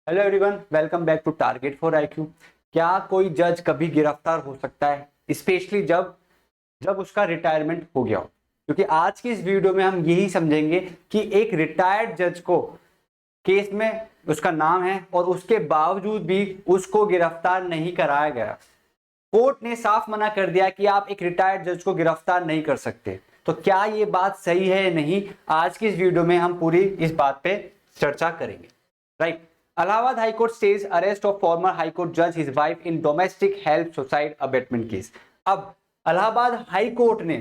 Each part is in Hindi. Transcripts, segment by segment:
Hello everyone, welcome back to target for IQ. क्या कोई जज कभी गिरफ्तार हो सकता है, स्पेशली जब जब उसका रिटायरमेंट हो गया हो? क्योंकि आज की इस वीडियो में हम यही समझेंगे कि एक रिटायर्ड जज को केस में उसका नाम है और उसके बावजूद भी उसको गिरफ्तार नहीं कराया गया। कोर्ट ने साफ मना कर दिया कि आप एक रिटायर्ड जज को गिरफ्तार नहीं कर सकते। तो क्या ये बात सही है या नहीं, आज की इस वीडियो में हम पूरी इस बात पे चर्चा करेंगे। Right. Allahabad High Court stays arrest of former High Court judge, his wife in domestic help suicide abatement case। अब इलाहाबाद हाई कोर्ट ने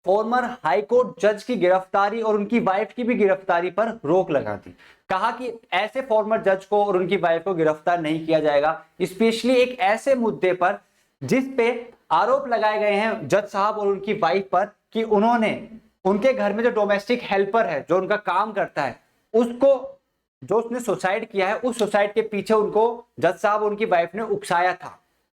फॉर्मर हाई कोर्ट जज की गिरफ्तारी और उनकी वाइफ की भी गिरफ्तारी पर रोक लगा दी। कहा कि ऐसे फॉर्मर जज को और उनकी वाइफ को गिरफ्तार नहीं किया जाएगा, स्पेशली एक ऐसे मुद्दे पर जिस पे आरोप लगाए गए हैं जज साहब और उनकी वाइफ पर कि उन्होंने उनके घर में जो डोमेस्टिक हेल्पर है, जो उनका काम करता है, उसको जो उसने सुसाइड किया है, उस सुसाइड के पीछे उनको जज साहब और उनकी वाइफ ने उकसाया था।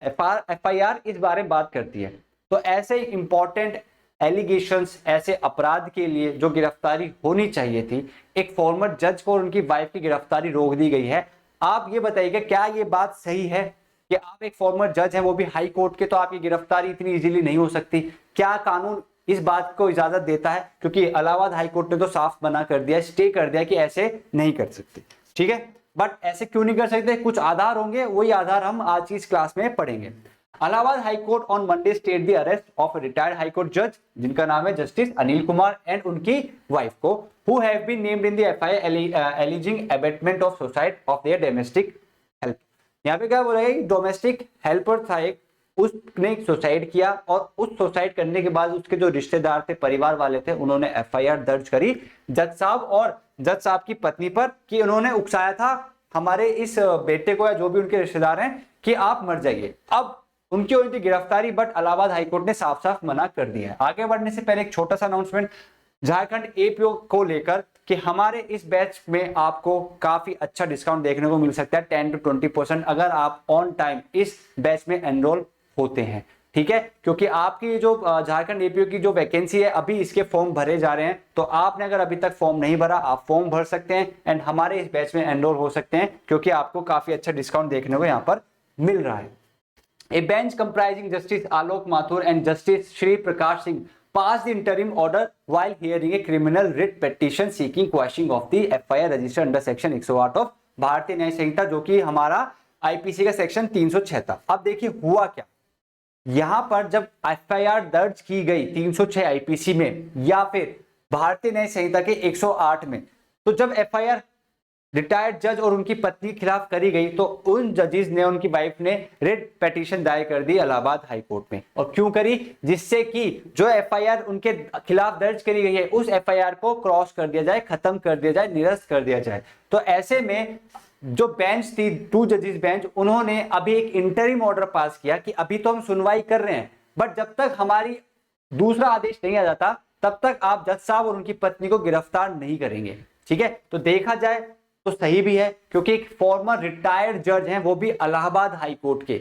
एफआईआर इस बारे में बात करती है। तो ऐसे इंपॉर्टेंट एलिगेशंस, ऐसे अपराध के लिए जो गिरफ्तारी होनी चाहिए थी, एक फॉर्मर जज को और उनकी वाइफ की गिरफ्तारी रोक दी गई है। आप ये बताइएगा, क्या ये बात सही है कि आप एक फॉर्मर जज हैं, वो भी हाई कोर्ट के, तो आपकी गिरफ्तारी इतनी इजीली नहीं हो सकती? क्या कानून इस बात को इजाजत देता है? क्योंकि इलाहाबाद हाई कोर्ट ने तो साफ मना कर दिया, स्टे कर दिया कि ऐसे नहीं कर सकते। ठीक है, बट ऐसे क्यों नहीं कर सकते? कुछ आधार होंगे, वही आधार हम आज की इस क्लास में पढ़ेंगे। Allahabad high court on Monday stayed the arrest of retired high court जज, जिनका नाम है जस्टिस अनिल कुमार, एंड उनकी वाइफ को, who have been named in the FIR alleging abetment of suicide of their domestic help. यहाँ पे क्या बोला गया? डोमेस्टिक हेल्पर था एक, उसने सुसाइड किया और उस सुसाइड करने के बाद उसके जो रिश्तेदार थे, परिवार वाले थे, उन्होंने एफआईआर दर्ज करी जज साहब और जज साहब की पत्नी पर कि उन्होंने उकसाया था हमारे इस बेटे को या जो भी उनके रिश्तेदार हैं कि आप मर जाइए। अब उनकी हुई थी गिरफ्तारी, बट इलाहाबाद हाईकोर्ट ने साफ साफ मना कर दिया है। आगे बढ़ने से पहले एक छोटा सा अनाउंसमेंट झारखंड एपीओ को लेकर कि हमारे इस बैच में आपको काफी अच्छा डिस्काउंट देखने को मिल सकता है, 10 to 20% अगर आप ऑन टाइम इस बैच में एनरोल होते हैं। ठीक है, क्योंकि आपकी जो झारखंड एपीओ की जो वैकेंसी है, अभी इसके फॉर्म भरे जा रहे हैं, तो आपने अगर अभी तक फॉर्म नहीं भरा, आप फॉर्म भर सकते हैं एंड हमारे इस बैच में एनरोल हो सकते हैं, क्योंकि आपको काफी अच्छा डिस्काउंट देखने को यहाँ पर मिल रहा है। A bench comprising Justice Alok Mathur and Justice Shri Prakash Singh passed the interim order while hearing a criminal writ petition seeking quashing of the FIR registered under section 108 of भारतीय न्याय संहिता, जो कि हमारा आईपीसी का सेक्शन 306 था। अब देखिए हुआ क्या, यहां पर जब एफआईआर दर्ज की गई 306 आईपीसी में या फिर भारतीय न्याय संहिता के 108 में, तो जब एफआईआर रिटायर्ड जज और उनकी पत्नी के खिलाफ करी गई, तो उन जजेस ने, उनकी वाइफ ने रिट पिटीशन दायर कर दी इलाहाबाद हाई कोर्ट में। और क्यों करी? जिससे कि जो एफआईआर उनके खिलाफ दर्ज करी गई है, उस एफआईआर को क्रॉस कर दिया जाए, खत्म कर दिया जाए, निरस्त कर दिया जाए। तो ऐसे में जो बेंच थी, 2 जजेस बेंच, उन्होंने अभी एक इंटरिम ऑर्डर पास किया कि अभी तो हम सुनवाई कर रहे हैं, बट जब तक हमारी दूसरा आदेश नहीं आ जाता, तब तक आप जज साहब और उनकी पत्नी को गिरफ्तार नहीं करेंगे। ठीक है, तो देखा जाए तो सही भी है, क्योंकि एक फॉर्मर रिटायर्ड जज हैं, वो भी इलाहाबाद हाई कोर्ट के।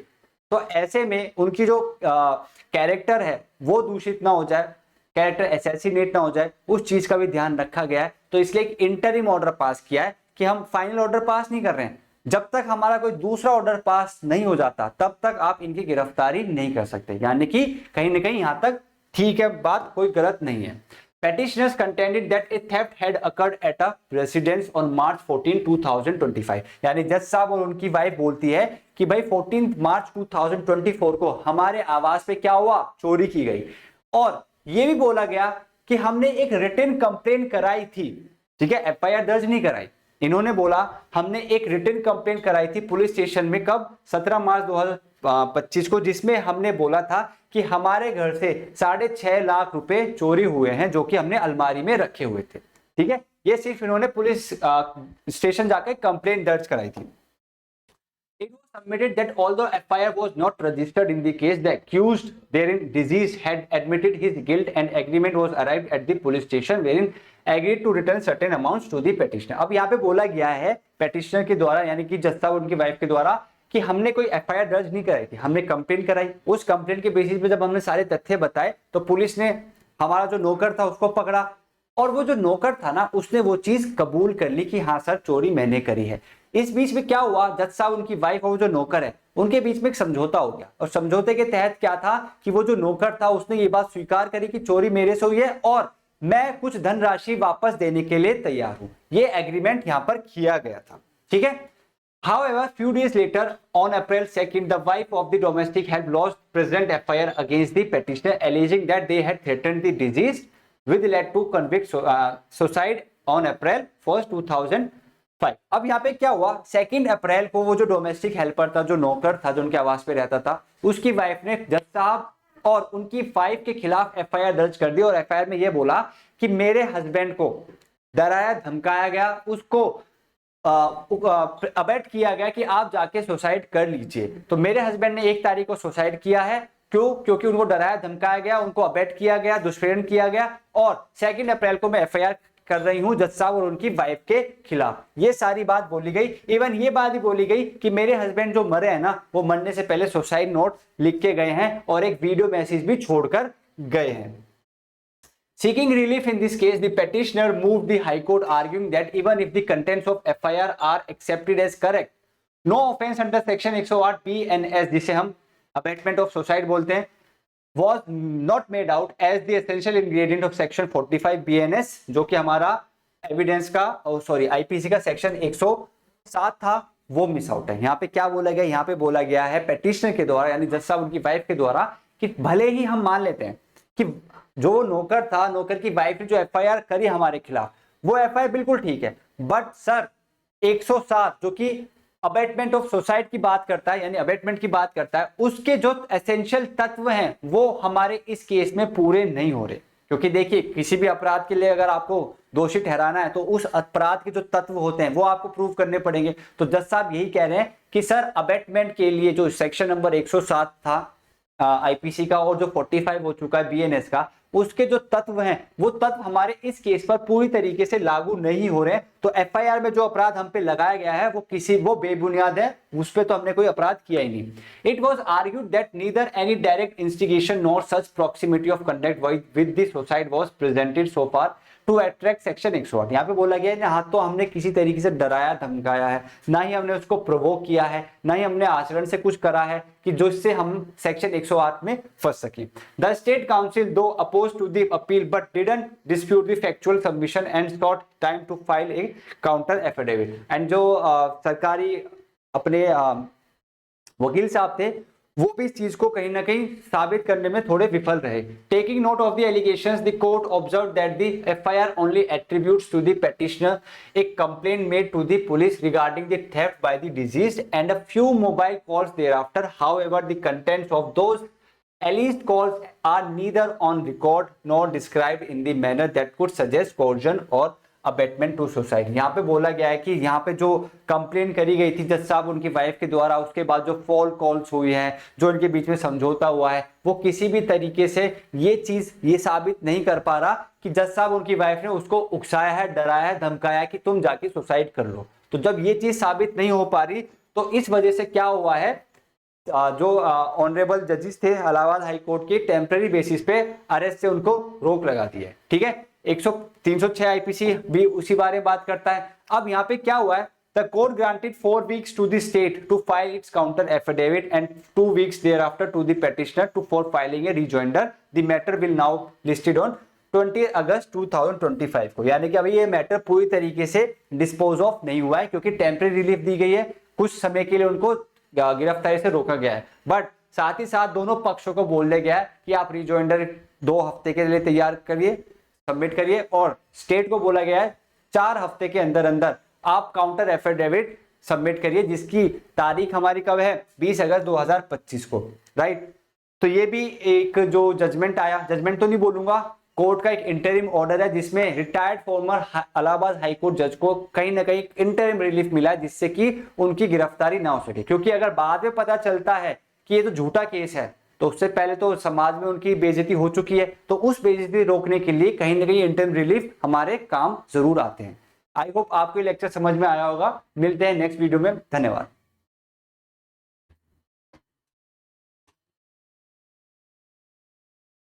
तो ऐसे में उनकी जो कैरेक्टर है वो दूषित ना हो जाए, कैरेक्टर असैसिनेट ना हो जाए, उस चीज का भी ध्यान रखा गया है। तो इसलिए एक इंटरिम ऑर्डर पास किया है कि हम फाइनल ऑर्डर पास नहीं कर रहे हैं, जब तक हमारा कोई दूसरा ऑर्डर पास नहीं हो जाता तब तक आप इनकी गिरफ्तारी नहीं कर सकते। यानी कि कहीं ना कहीं यहां तक ठीक है, बात कोई गलत नहीं है। Petitioners contended that a theft had occurred at a residence on March 14, 2025। यानी जज साहब और उनकी वाइफ बोलती है कि भाई 14 मार्च 2024 को हमारे आवास पे क्या हुआ? चोरी की गई। और यह भी बोला गया कि हमने एक रिटन कंप्लेंट कराई थी। ठीक है, एफआईआर दर्ज नहीं कराई। इन्होंने बोला हमने एक रिटन कंप्लेंट कराई थी पुलिस स्टेशन में, कब? 17 मार्च 2025 को, जिसमें हमने बोला था कि हमारे घर से 6.5 लाख रुपए चोरी हुए हैं, जो कि हमने अलमारी में रखे हुए थे। ठीक है, ये सिर्फ इन्होंने पुलिस स्टेशन जाकर कंप्लेंट दर्ज कराई थी। It was submitted that although FIR was not registered in the case, the accused therein deceased had admitted his guilt and agreement was arrived at the police station wherein agreed to return certain amounts to the petitioner। अब यहाँ पे बोला गया है पेटिशनर के द्वारा, यानी कि जज साहब उनकी वाइफ के द्वारा, कि हमने कोई एफआईआर दर्ज नहीं कराई थी, हमने कंप्लेंट कराई। उस कंप्लेंट के बेसिस पे जब हमने सारे तथ्य बताए, तो पुलिस ने हमारा जो नौकर था उसको पकड़ा, और वो जो नौकर था ना, उसने वो चीज कबूल कर ली कि हाँ सर, चोरी मैंने करी है। इस बीच में क्या हुआ, जज साहब, उनकी वाइफ और जो नौकर है उनके बीच में एक समझौता हो गया, और समझौते के तहत क्या था कि वो जो नौकर था उसने ये बात स्वीकार करी कि चोरी मेरे से हुई है और मैं कुछ धनराशि वापस देने के लिए तैयार हूं। ये एग्रीमेंट यहां पर किया गया था, ठीक है। However, few days later, on April 2nd, the wife of the domestic had lodged present FIR against the petitioner, alleging that they had threatened the deceased, which led to convict suicide on April 1st, 2005. अब यहाँ पे क्या हुआ, 2 अप्रैल को वो जो डोमेस्टिक हेल्पर था, जो नौकर था, जो उनके आवास पे रहता था, उसकी वाइफ ने जज साहब और उनकी वाइफ के खिलाफ FIR दर्ज कर दी और FIR में ये बोला कि मेरे हस्बैंड को डराया धमकाया गया, उसको अबेट किया गया कि आप जाके सुसाइड कर लीजिए। तो मेरे हस्बैंड ने 1 तारीख को सुसाइड किया है, क्यों? क्योंकि उनको डराया धमकाया गया, उनको अबेट किया गया, दुष्प्रेरण किया गया, और 2 अप्रैल को मैं FIR कर रही हूं जज साहब और उनकी वाइफ के खिलाफ। ये सारी बात बोली गई। इवन ये बात भी बोली गई कि मेरे हस्बैंड जो मरे हैं ना, वो मरने से पहले सुसाइड नोट लिख के गए हैं और एक वीडियो मैसेज भी छोड़कर गए हैं। Seeking relief in this case, the petitioner moved the High Court, arguing that even if the contents of FIR are accepted as correct, no offence under section 108 BNS, जिसे हम abatement of suicide बोलते हैं, was not made out as the essential ingredient of section 45 BNS, जो कि हमारा एविडेंस का IPC का सेक्शन 107 था, वो मिस आउट है। यहाँ पे क्या बोला गया, यहाँ पे बोला गया है पेटिशनर के द्वारा, यानी जज साहब उनकी वाइफ के द्वारा, कि भले ही हम मान लेते हैं कि जो नौकर था, नौकर की वाइफ ने जो FIR करी हमारे खिलाफ, वो FIR बिल्कुल ठीक है, बट सर 107 जो कि अबेटमेंट ऑफ सुसाइड की बात करता है, यानी अबेटमेंट की बात करता है, उसके जो एसेंशियल तत्व हैं वो हमारे इस केस में पूरे नहीं हो रहे। क्योंकि देखिए, किसी भी अपराध के लिए अगर आपको दोषी ठहराना है तो उस अपराध के जो तत्व होते हैं वो आपको प्रूव करने पड़ेंगे। तो जज साहब यही कह रहे हैं कि सर अबेटमेंट के लिए जो सेक्शन नंबर 107 था IPC का और जो 45 हो चुका है BNS का, उसके जो तत्व हैं वो तत्व हमारे इस केस पर पूरी तरीके से लागू नहीं हो रहे। तो FIR में जो अपराध हम पे लगाया गया है वो बेबुनियाद है, उस पे तो हमने कोई अपराध किया ही नहीं। It was argued that neither any direct instigation nor such proximity of conduct with the suicide was presented so far to attract section 108। यहाँ पे बोला गया है ना, हाँ तो हमने किसी तरीके से डराया धमकाया है, ना ही हमने उसको प्रोवोक किया है, ना ही हमने आचरण से कुछ करा है कि जिससे हम सेक्शन 108 में फंस सके। The state counsel though opposed to the appeal but didn't dispute the factual submission and sought time to file a counter affidavit. And जो सरकारी अपने वकील साहब थे वो भी इस चीज को कहीं ना कहीं साबित करने में थोड़े विफल रहे। Taking note of the allegations, the court observed that the FIR only attributes to the petitioner a complaint made to the police regarding the theft by the deceased and a few mobile calls thereafter. However the contents of those alleged calls are neither on record nor described in the manner that could suggest coercion or abetment to suicide. यहाँ पे बोला गया है कि यहाँ पे जो कंप्लेन करी गई थी जज साहब उनकी वाइफ के द्वारा, उसके बाद जो फॉल कॉल्स हुई है, जो इनके बीच में समझौता हुआ है, वो किसी भी तरीके से ये चीज ये साबित नहीं कर पा रहा कि जज साहब उनकी वाइफ ने उसको उकसाया है, डराया है, धमकाया है कि तुम जाके सुसाइड कर लो। तो जब ये चीज साबित नहीं हो पा रही तो इस वजह से क्या हुआ है, जो ऑनरेबल जजेस थे इलाहाबाद हाई कोर्ट के, टेम्पररी बेसिस पे अरेस्ट से उनको रोक लगा दी है। ठीक है, 306 IPC भी उसी बारे में बात करता है। अब यहाँ पे क्या हुआ है, the court granted 4 weeks to the state to file its counter affidavit and 2 weeks thereafter to the petitioner to for filing a rejoinder. The matter will now listed on 20 August 2025 को। यानी कि अभी ये मैटर पूरी तरीके से डिस्पोज ऑफ नहीं हुआ है, क्योंकि टेम्पररी रिलीफ दी गई है, कुछ समय के लिए उनको गिरफ्तारी से रोका गया है, बट साथ ही साथ दोनों पक्षों को बोल दिया गया है कि आप रिजॉइंडर 2 हफ्ते के लिए तैयार करिए, सबमिट करिए, और स्टेट को बोला गया है 4 हफ्ते के अंदर अंदर आप काउंटर एफिडेविट सबमिट करिए, जिसकी तारीख हमारी कब है, 20 अगस्त 2025 को, राइट। तो ये भी एक जो जजमेंट आया, जजमेंट तो नहीं बोलूंगा, कोर्ट का एक इंटरिम ऑर्डर है जिसमें retired farmer Allahabad high court जज को कहीं ना कहीं इंटरिम रिलीफ मिला है, जिससे कि उनकी गिरफ्तारी ना हो सके। क्योंकि अगर बाद में पता चलता है कि ये तो झूठा केस है तो उससे पहले तो समाज में उनकी बेइज्जती हो चुकी है, तो उस बेइज्जती रोकने के लिए कहीं ना कहीं इंटरिम रिलीफ हमारे काम जरूर आते हैं। आई होप आपको ये लेक्चर समझ में आया होगा। मिलते हैं नेक्स्ट वीडियो में, धन्यवाद।